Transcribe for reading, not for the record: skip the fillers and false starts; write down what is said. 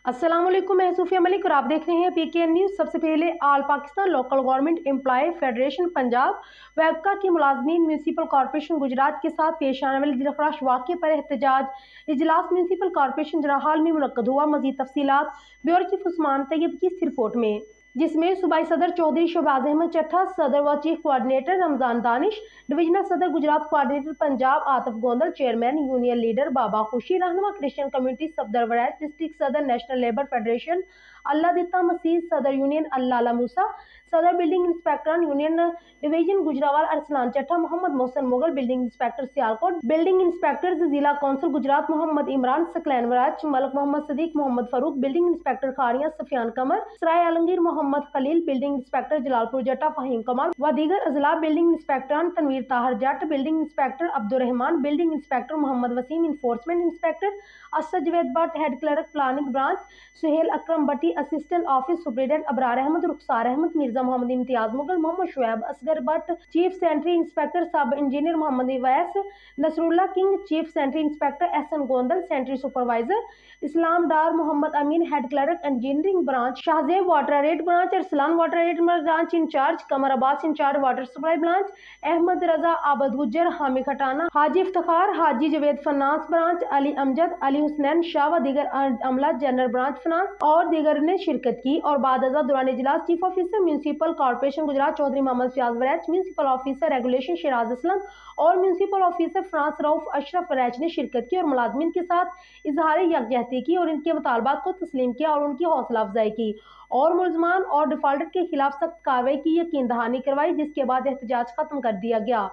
अस्सलाम वालेकुम, मैं सूफिया मलिक और आप देख रहे हैं पीकेएन न्यूज़। सबसे पहले all Pakistan local government employ federation Punjab वैबका के मुलाजमीन म्यूनसिपल कॉर्पोरेशन गुजरात के साथ पेश आने वाले दिलखराश वाक़े पर एहतजाज इजलास म्यूनसिपल कॉर्पोरेशन जनरल हॉल में मुनक्कद हुआ। मज़ीद तफसीलात ब्यूरो चीफ उस्मान तैयब की इस रिपोर्ट में, जिसमें सूबाई सदर चौधरी शहबाज अहमद चट्ठा, सदर व chief coordinator Ramzan Danish, divisional सदर Gujrat coordinator Punjab Atif Gondal, chairman union leader Baba Khushi, रहनुमा Christian community Safdar Warraich, district सदर national labour federation Allah Ditta Masih, सदर यूनियन अल्लाह मूसा, सदर building inspector union division Gujranwala Arsalan Chattha, Mohammad Mohsin Mughal, building inspector Sialkot, building inspector जिला council Gujrat Mohammad Imran Saqlain Warraich, Malik Mohammad Siddique, Mohammad Farooq, building inspector Kharian Sufyan कमर, सराय आलमगीर मोहम्मद खलील, बिल्डिंग इंस्पेक्टर जलालपुर जट्टा फहीम कमाल व दीगर अजला, building inspector Tanveer Tahir Jat, building inspector Abdurrahman, building inspector Mohammad Waseem, enforcement inspector Asad Javed Bhatt, head clerk planning branch Sohail Akram Bhatti, assistant office superintendent Abrar Ahmad, Rukhsar Ahmad, Mirza Mohammad Imtiaz Mughal, Mohammad Shoaib Asghar Bhatt, chief sanitary inspector sub engineer Mohammad Owais, Nasrullah King, chief sanitary inspector Ahsan Gondal, sanitary supervisor Islam डार, Mohammad Amin, head clerk engineering branch, Shahzeb water rate branch, Arsalan water rate branch incharge, Qamar Abbas incharge water supply branch, Ahmad Raza Abid Gujjar, Hami Khatana, Haji Iftikhar, Haji Javed finance branch, Ali Amjad, Ali Husnain Shah व दीगर अमला general branch finance और दीगर ने शिरकत की। और बाद अज़ा दौरान इजलास chief officer municipal corporation Gujrat Chaudhry Mohammad Fayyaz Warraich, municipal officer regulation Shiraz Aslam और municipal officer finance Rauf Ashraf Warraich ने शिरकत की और मुलाजमीन के साथ इजहार यकजहती की और इनके मुतालबात को तस्लीम किया और उनकी हौसला अफजाई की और मुलजमान और डिफाल्टर के खिलाफ सख्त कार्रवाई की यकीन दहानी करवाई, जिसके बाद एहतजाज खत्म कर दिया गया।